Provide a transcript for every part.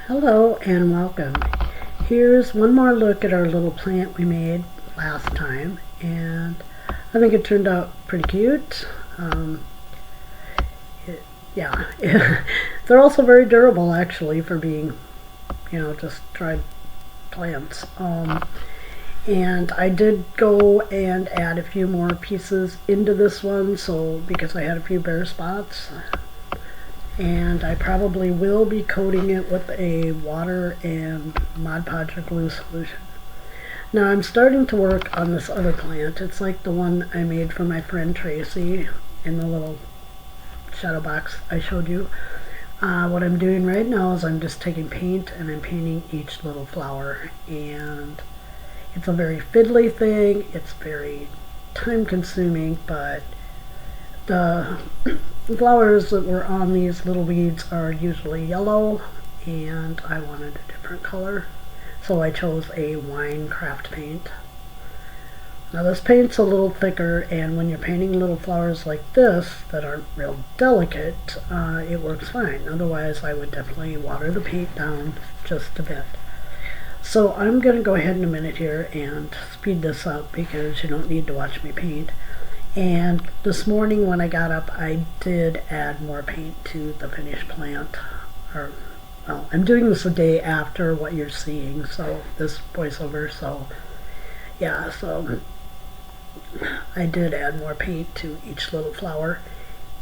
Hello and welcome. Here's one more look at our little plant we made last time, and I think it turned out pretty cute. Yeah, they're also very durable actually for being, just dried plants. And I did go and add a few more pieces into this one, so because I had a few bare spots. And I probably will be coating it with a water and Mod Podge or glue solution. Now I'm starting to work on this other plant. It's like the one I made for my friend Tracy in the little shadow box I showed you. What I'm doing right now is I'm just taking paint and I'm painting each little flower, and it's a very fiddly thing. It's very time consuming, but the flowers that were on these little weeds are usually yellow, and I wanted a different color, so I chose a wine craft paint. Now this paint's a little thicker, and when you're painting little flowers like this that aren't real delicate, it works fine. Otherwise I would definitely water the paint down just a bit. So I'm going to go ahead in a minute here and speed this up because you don't need to watch me paint. And this morning when I got up, I did add more paint to the finished plant. Well, I'm doing this a day after what you're seeing, so this voiceover, so yeah, so I did add more paint to each little flower.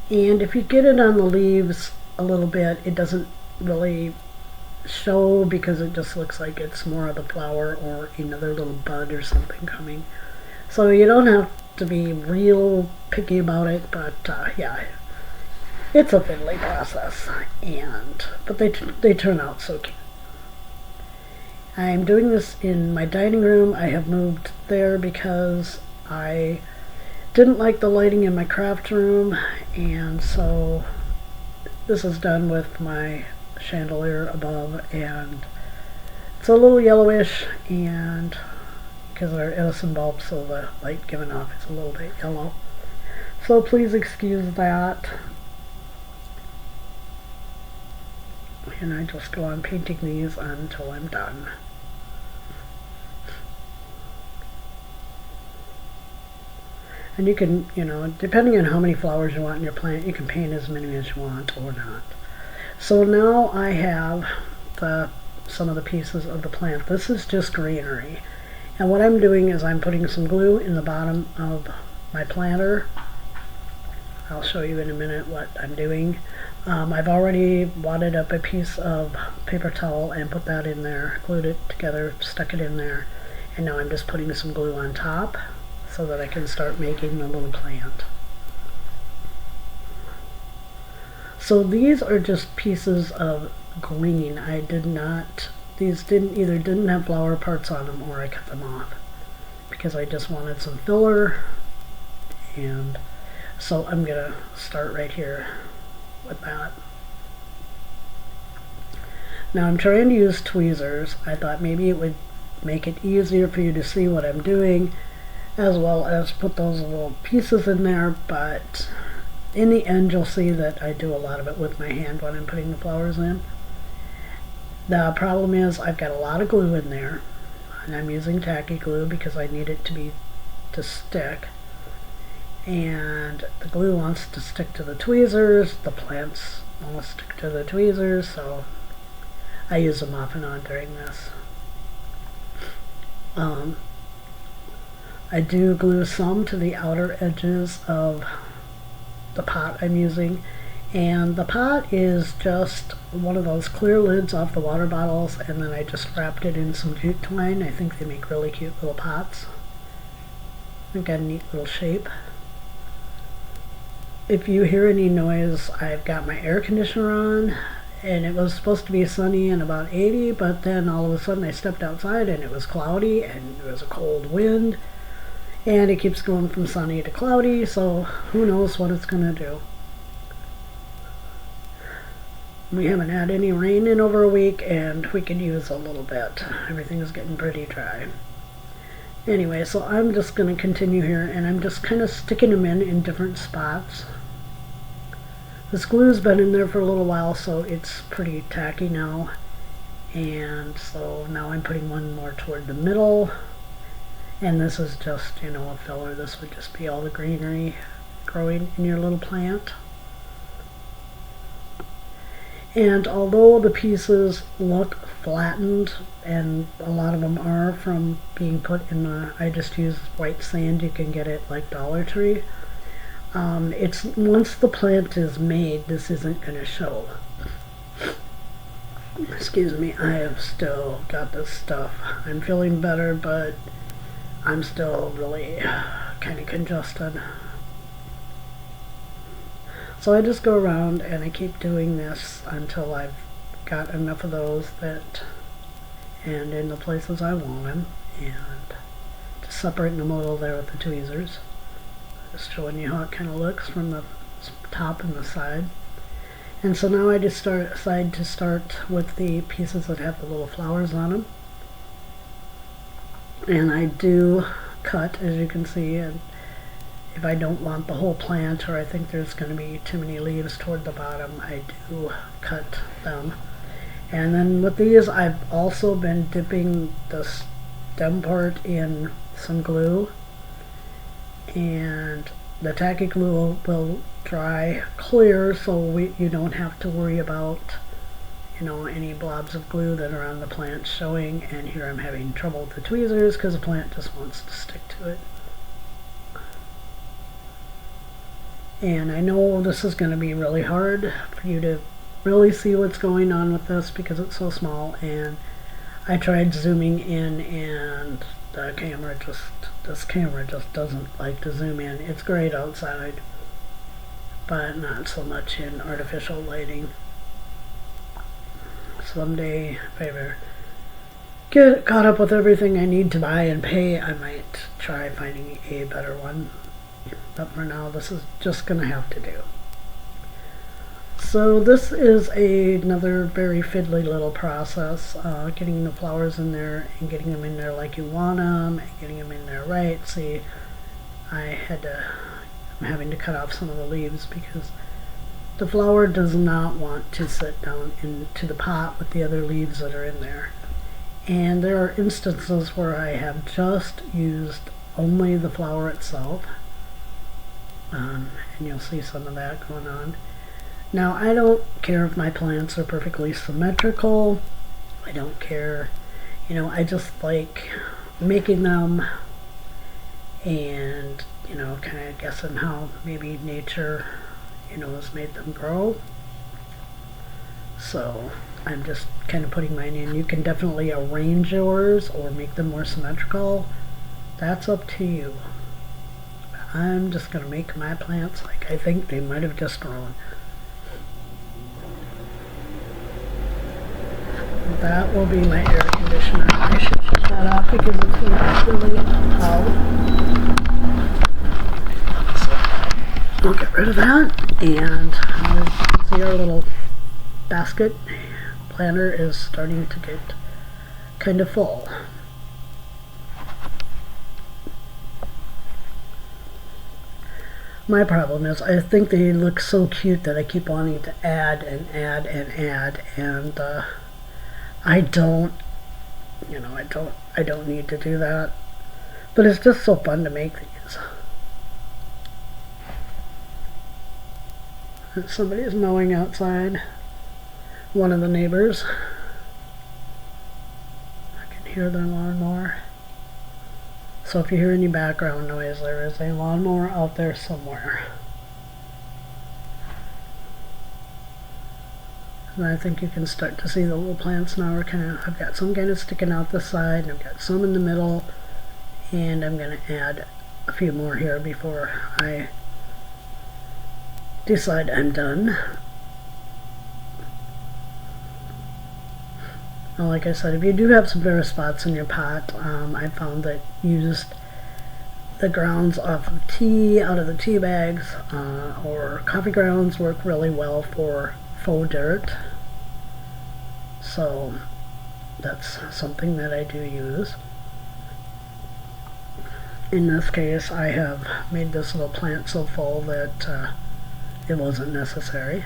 And if you get it on the leaves a little bit, it doesn't really show because it just looks like it's more of the flower or another little bud or something coming. So you don't have to be real picky about it, but yeah, it's a fiddly process, but they turn out so cute. I'm doing this in my dining room. I have moved there because I didn't like the lighting in my craft room, and so this is done with my chandelier above, and it's a little yellowish, and because they're Edison bulbs, so the light giving off is a little bit yellow. So please excuse that. And I just go on painting these until I'm done. And you can, depending on how many flowers you want in your plant, you can paint as many as you want or not. So now I have some of the pieces of the plant. This is just greenery. And what I'm doing is I'm putting some glue in the bottom of my planter. I'll show you in a minute what I'm doing. I've already wadded up a piece of paper towel and put that in there, glued it together, stuck it in there, and now I'm just putting some glue on top so that I can start making the little plant. So these are just pieces of green. These didn't have flower parts on them, or I cut them off because I just wanted some filler. And so I'm gonna start right here with that. Now I'm trying to use tweezers. I thought maybe it would make it easier for you to see what I'm doing, as well as put those little pieces in there, but in the end you'll see that I do a lot of it with my hand when I'm putting the flowers in. The problem is I've got a lot of glue in there, and I'm using tacky glue because I need it to stick. And the glue wants to stick to the tweezers, the plants want to stick to the tweezers, so I use them off and on during this. I do glue some to the outer edges of the pot I'm using. And the pot is just one of those clear lids off the water bottles, and then I just wrapped it in some jute twine. I think they make really cute little pots. They've got a neat little shape. If you hear any noise, I've got my air conditioner on, and it was supposed to be sunny and about 80, but then all of a sudden I stepped outside and it was cloudy and there was a cold wind, and it keeps going from sunny to cloudy, so who knows what it's going to do. We haven't had any rain in over a week, and we could use a little bit. Everything's getting pretty dry. Anyway, so I'm just going to continue here, and I'm just kind of sticking them in different spots. This glue's been in there for a little while, so it's pretty tacky now. And so now I'm putting one more toward the middle, and this is just, you know, a filler. This would just be all the greenery growing in your little plant. And although the pieces look flattened, and a lot of them are from being put in I just use white sand you can get at like Dollar Tree. It's once the plant is made, this isn't going to show. Excuse me, I have still got this stuff. I'm feeling better, but I'm still really kind of congested. So I just go around and I keep doing this until I've got enough of those that, and in the places I want them, and just separating the middle there with the tweezers. Just showing you how it kind of looks from the top and the side. And so now I just decide to start with the pieces that have the little flowers on them. And I do cut, as you can see, and if I don't want the whole plant, or I think there's going to be too many leaves toward the bottom, I do cut them. And then with these, I've also been dipping the stem part in some glue, and the tacky glue will dry clear, so you don't have to worry about, you know, any blobs of glue that are on the plant showing. And here I'm having trouble with the tweezers because the plant just wants to stick to it. And I know this is going to be really hard for you to really see what's going on with this because it's so small, and I tried zooming in and the camera this camera just doesn't like to zoom in. It's great outside, but not so much in artificial lighting. Someday, if I ever get caught up with everything I need to buy and pay, I might try finding a better one. But for now, this is just going to have to do. So this is another very fiddly little process, getting the flowers in there and getting them in there like you want them, and getting them in there right. See, I'm having to cut off some of the leaves because the flower does not want to sit down into the pot with the other leaves that are in there. And there are instances where I have just used only the flower itself. And you'll see some of that going on. Now, I don't care if my plants are perfectly symmetrical. I don't care, you know, I just like making them and, you know, kind of guessing how maybe nature, you know, has made them grow. So I'm just kind of putting mine in. You can definitely arrange yours or make them more symmetrical. That's up to you. I'm just going to make my plants like I think they might have just grown. That will be my air conditioner. I should shut that off because it's really loud. So we'll get rid of that, and you can see our little basket planter is starting to get kind of full. My problem is I think they look so cute that I keep wanting to add and add and add, and I don't, you know, I don't need to do that. But it's just so fun to make these. Somebody is mowing outside. One of the neighbors. I can hear their lawnmower. So if you hear any background noise, there is a lawnmower out there somewhere. And I think you can start to see the little plants now are I've got some kind of sticking out the side, and I've got some in the middle, and I'm going to add a few more here before I decide I'm done. Now, like I said, if you do have some bare spots in your pot, I found that used the grounds off of tea, out of the tea bags, or coffee grounds work really well for faux dirt. So that's something that I do use. In this case, I have made this little plant so full that it wasn't necessary.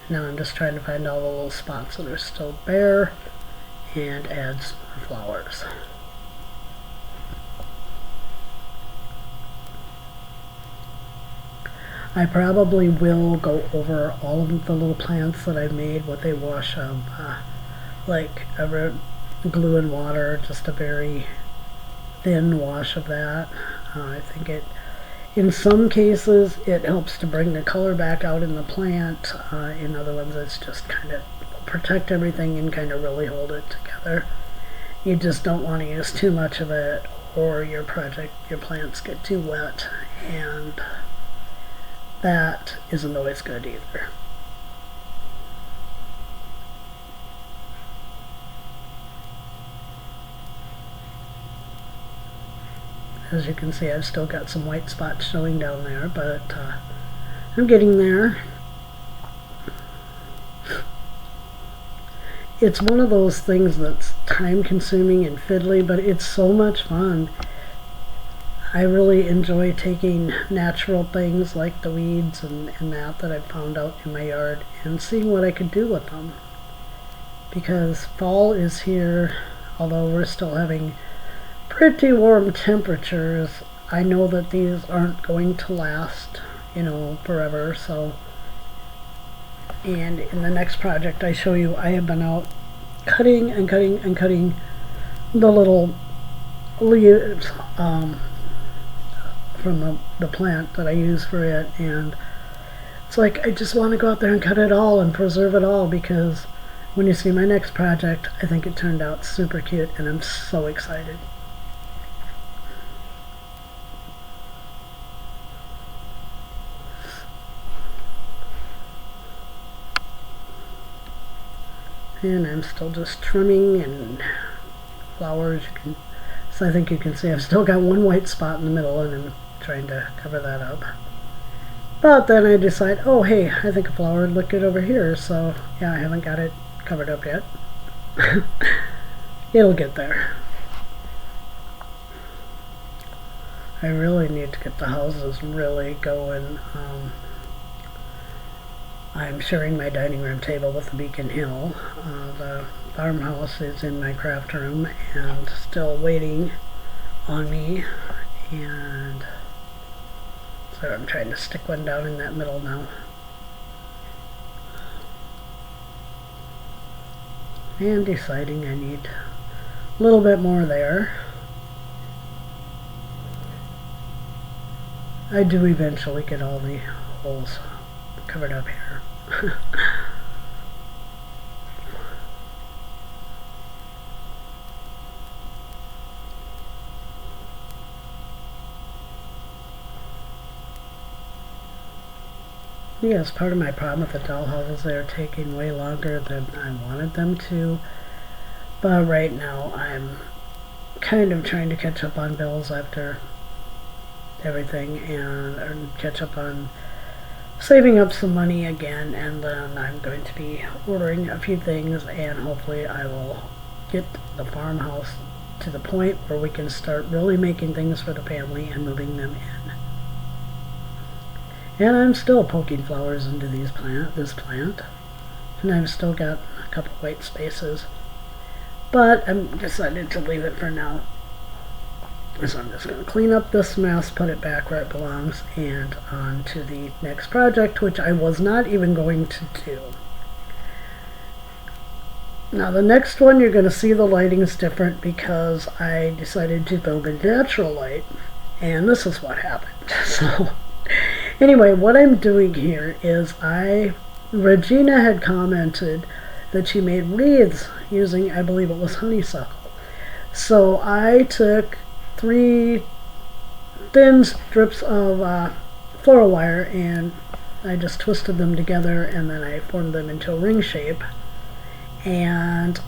Now I'm just trying to find all the little spots that are still bare and add some more flowers. I probably will go over all of the little plants that I've made with a wash of like a glue and water, just a very thin wash of that. I think in some cases it helps to bring the color back out in the plant. In other ones it's just kind of protect everything and kind of really hold it together. You just don't want to use too much of it, or your plants get too wet, and that isn't always good either. As you can see, I've still got some white spots showing down there, but I'm getting there. It's one of those things that's time consuming and fiddly, but it's so much fun. I really enjoy taking natural things like the weeds and that I've found out in my yard and seeing what I could do with them. Because fall is here, although we're still having pretty warm temperatures. I know that these aren't going to last, forever, so. And in the next project I show you, I have been out cutting and cutting and cutting the little leaves from the plant that I use for it, and it's like I just want to go out there and cut it all and preserve it all, because when you see my next project, I think it turned out super cute and I'm so excited. And I'm still just trimming and flowers. So I think you can see I've still got one white spot in the middle, and I'm trying to cover that up. But then I decide, oh hey, I think a flower would look good over here, so yeah, I haven't got it covered up yet. It'll get there. I really need to get the houses really going. I'm sharing my dining room table with the Beacon Hill. The farmhouse is in my craft room and still waiting on me, and so I'm trying to stick one down in that middle now. And deciding I need a little bit more there. I do eventually get all the holes covered up here. Yes, part of my problem with the dollhouses, they're taking way longer than I wanted them to. But right now I'm kind of trying to catch up on bills after everything, and catch up on saving up some money again, and then I'm going to be ordering a few things, and hopefully I will get the farmhouse to the point where we can start really making things for the family and moving them in. And I'm still poking flowers into this plant, and I've still got a couple white spaces, but I'm decided to leave it for now. So I'm just going to clean up this mess, put it back where it belongs, and on to the next project, which I was not even going to do. Now the next one, you're going to see the lighting's different because I decided to build a natural light, and this is what happened. So anyway, what I'm doing here is Regina had commented that she made wreaths using, I believe it was honeysuckle. So I took 3 thin strips of floral wire, and I just twisted them together, and then I formed them into a ring shape. And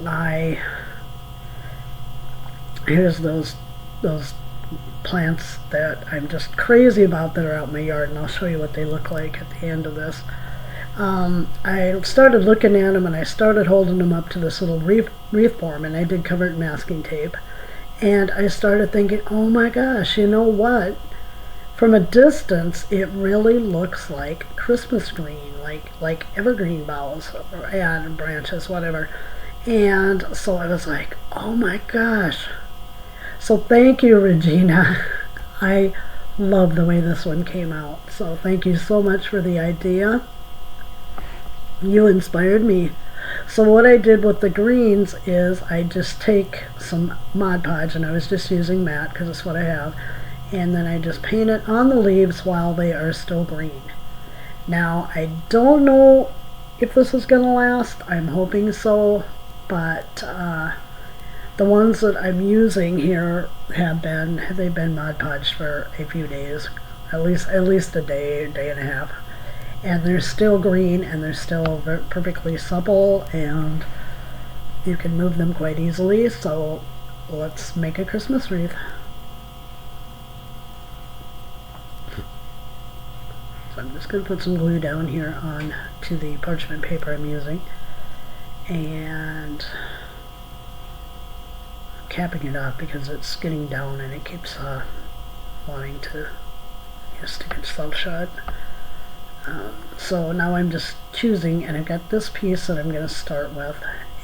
here's those plants that I'm just crazy about that are out in my yard, and I'll show you what they look like at the end of this. I started looking at them, and I started holding them up to this little wreath form, and I did cover it in masking tape. And I started thinking, oh my gosh, you know what? from a distance, it really looks like Christmas green, like evergreen boughs and branches, whatever. And so I was like, oh my gosh. So thank you, Regina. I love the way this one came out. So thank you so much for the idea. You inspired me. So what I did with the greens is I just take some Mod Podge, and I was just using matte because it's what I have, and then I just paint it on the leaves while they are still green. Now I don't know if this is going to last. I'm hoping so, but the ones that I'm using here they've been Mod Podged for a few days, at least a day and a half, and they're still green and they're still perfectly supple, and you can move them quite easily. So let's make a Christmas wreath. So I'm just going to put some glue down here on to the parchment paper I'm using, and I'm capping it off because it's getting down and it keeps wanting to stick itself shut. So now I'm just choosing, and I've got this piece that I'm going to start with,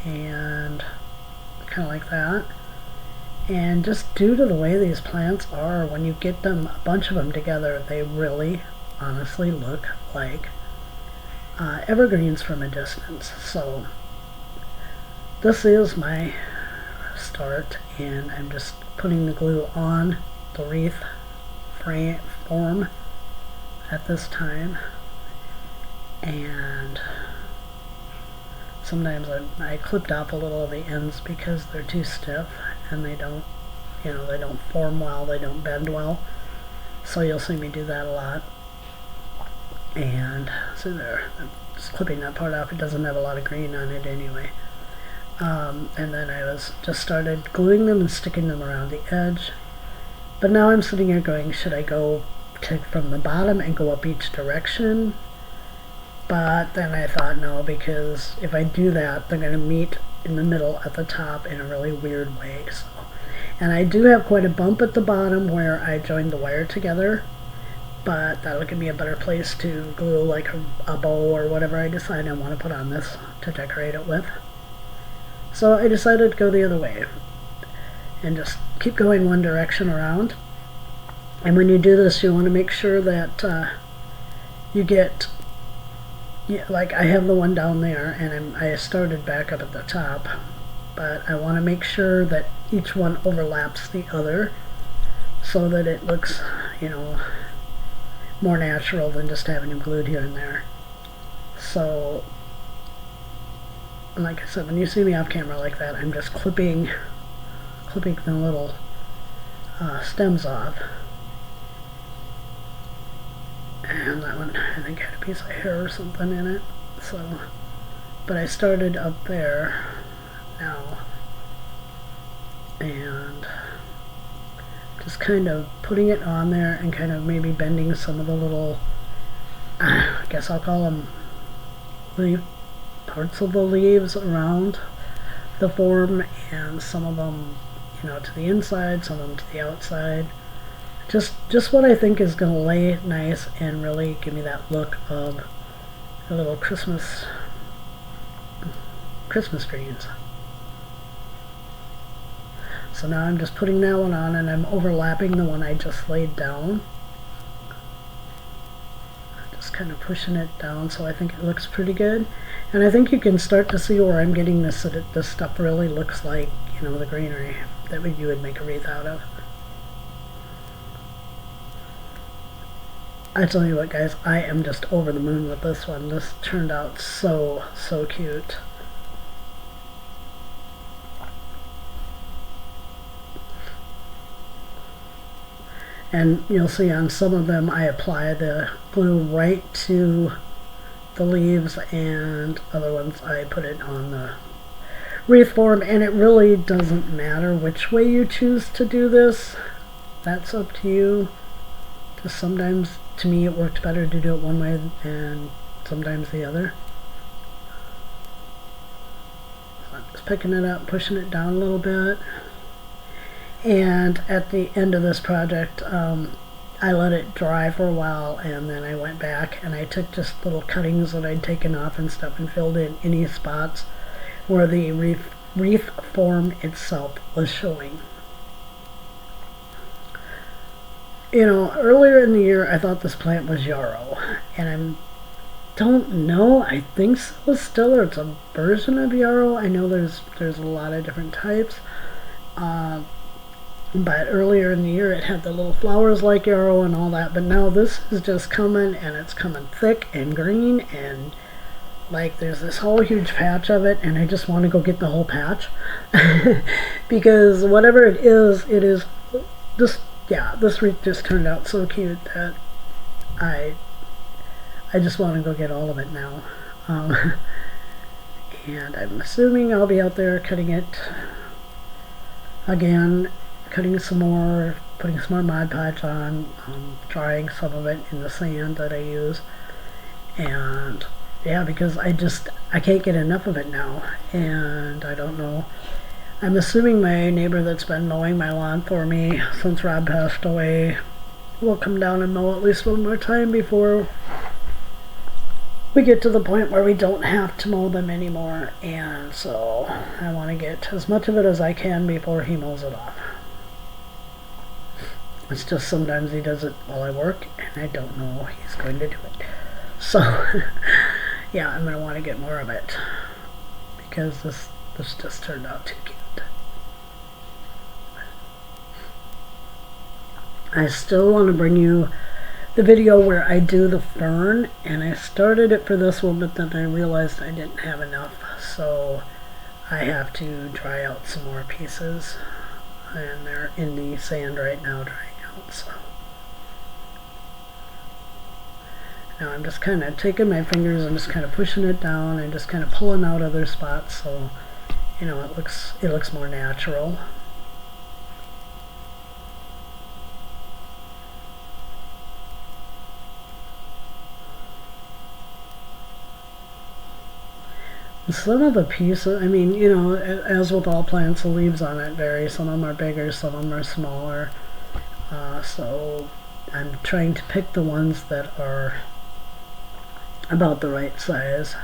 and kind of like that. And just due to the way these plants are, when you get them, a bunch of them together, they really honestly look like evergreens from a distance. So this is my start, and I'm just putting the glue on the wreath form at this time. And sometimes I clipped off a little of the ends because they're too stiff and they don't, they don't form well, they don't bend well. So you'll see me do that a lot. And so there, I'm just clipping that part off. It doesn't have a lot of green on it anyway. And then I just started gluing them and sticking them around the edge. But now I'm sitting here going, should I go from the bottom and go up each direction? But then I thought no, because if I do that, they're going to meet in the middle at the top in a really weird way. So, and I do have quite a bump at the bottom where I joined the wire together, but that'll give me a better place to glue like a bow or whatever I decide I want to put on this to decorate it with. So I decided to go the other way and just keep going one direction around. And when you do this, you want to make sure that you get, like I have the one down there, and I started back up at the top, but I want to make sure that each one overlaps the other so that it looks, more natural than just having them glued here and there. So, like I said, when you see me off camera like that, I'm just clipping the little stems off. And that one, I think, had a piece of hair or something in it. So, but I started up there now, and just kind of putting it on there and kind of maybe bending some of the little, I guess I'll call them parts of the leaves around the form, and some of them, to the inside, some of them to the outside. Just what I think is going to lay nice and really give me that look of a little Christmas greens. So now I'm just putting that one on, and I'm overlapping the one I just laid down. Just kind of pushing it down, so I think it looks pretty good. And I think you can start to see where I'm getting this, so that this stuff really looks like, the greenery that you would make a wreath out of. I tell you what, guys, I am just over the moon with this one. This turned out so cute. And you'll see on some of them I apply the glue right to the leaves, and other ones I put it on the wreath form. And it really doesn't matter which way you choose to do this. That's up to you. Just sometimes, to me, it worked better to do it one way and sometimes the other. So I'm just picking it up, pushing it down a little bit. And at the end of this project, I let it dry for a while, and then I went back and I took just little cuttings that I'd taken off and stuff and filled in any spots where the wreath form itself was showing. You know, earlier in the year I thought this plant was yarrow, and don't know, I think so still, or it's a version of yarrow. I know there's a lot of different types. But earlier in the year it had the little flowers like yarrow and all that, but now this is just coming, and it's coming thick and green, and like there's this whole huge patch of it, and I just want to go get the whole patch. Because whatever it is this, yeah, this wreath just turned out so cute that I just want to go get all of it now. And I'm assuming I'll be out there cutting it again, cutting some more, putting some more Mod Podge on, drying some of it in the sand that I use. And yeah, because I can't get enough of it now, and I don't know. I'm assuming my neighbor that's been mowing my lawn for me since Rob passed away will come down and mow at least one more time before we get to the point where we don't have to mow them anymore. And so I want to get as much of it as I can before he mows it off. It's just sometimes he does it while I work, and I don't know he's going to do it. So yeah, I'm going to want to get more of it, because this just turned out too cute. I still want to bring you the video where I do the fern, and I started it for this one, but then I realized I didn't have enough, so I have to dry out some more pieces, and they're in the sand right now drying out. So now I'm just kind of taking my fingers and just kind of pushing it down and just kind of pulling out other spots, so you know it looks more natural. Some of the pieces, I mean, you know, as with all plants, the leaves on it vary. Some of them are bigger, some of them are smaller. So I'm trying to pick the ones that are about the right size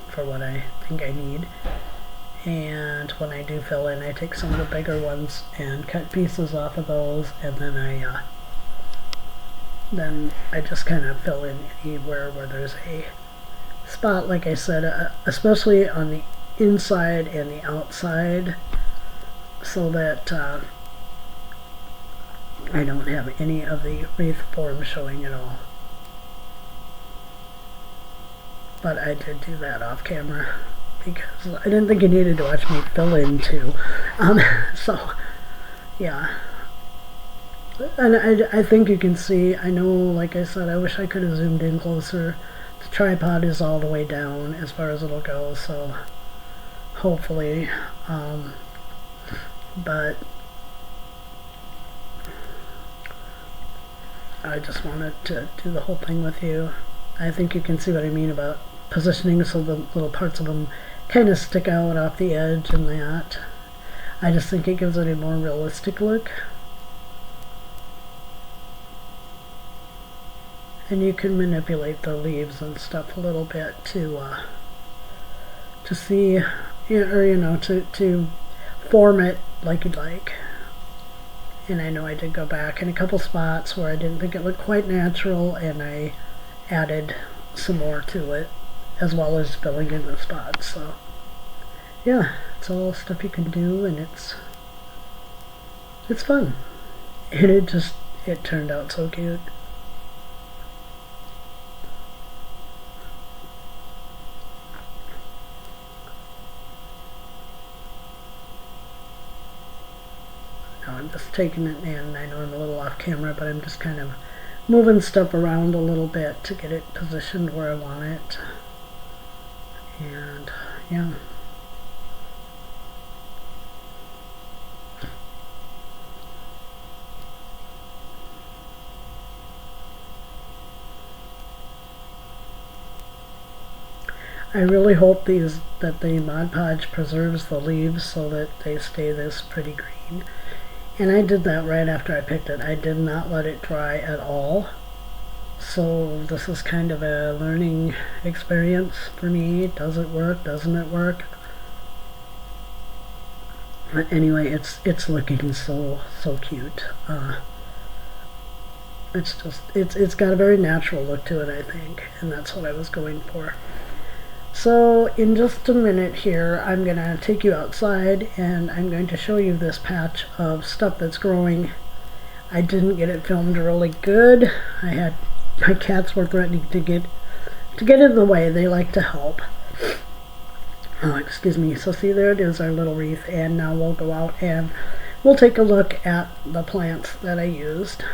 for what I think I need. And when I do fill in, I take some of the bigger ones and cut pieces off of those, and then I just kind of fill in anywhere where there's a spot, like I said, especially on the inside and the outside, so that I don't have any of the wreath form showing at all. But I did do that off camera because I didn't think you needed to watch me fill in too. So yeah, and I think you can see, I know, like I said, I wish I could have zoomed in closer. The tripod is all the way down as far as it'll go, so hopefully, but I just wanted to do the whole thing with you. I think you can see what I mean about positioning so the little parts of them kind of stick out off the edge and that. I just think it gives it a more realistic look. And you can manipulate the leaves and stuff a little bit to see, to form it like you'd like. And I know I did go back in a couple spots where I didn't think it looked quite natural, and I added some more to it, as well as filling in the spots. So yeah, it's all stuff you can do, and it's fun. And it turned out so cute. I'm just taking it in. I know I'm a little off camera, but I'm just kind of moving stuff around a little bit to get it positioned where I want it. And yeah. I really hope that the Mod Podge preserves the leaves so that they stay this pretty green. And I did that right after I picked it. I did not let it dry at all. So this is kind of a learning experience for me. Does it work? Doesn't it work? But anyway, it's looking so cute. It's got a very natural look to it, I think, and that's what I was going for. So in just a minute here, I'm going to take you outside and I'm going to show you this patch of stuff that's growing. I didn't get it filmed really good. My cats were threatening to get in the way. They like to help. Oh, excuse me. So see, there it is, our little wreath, and now we'll go out and we'll take a look at the plants that I used.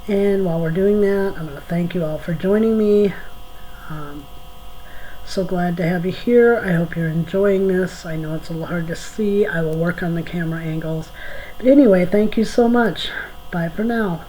And while we're doing that, I'm going to thank you all for joining me. So glad to have you here. I hope you're enjoying this. I know it's a little hard to see. I will work on the camera angles. But anyway, thank you so much. Bye for now.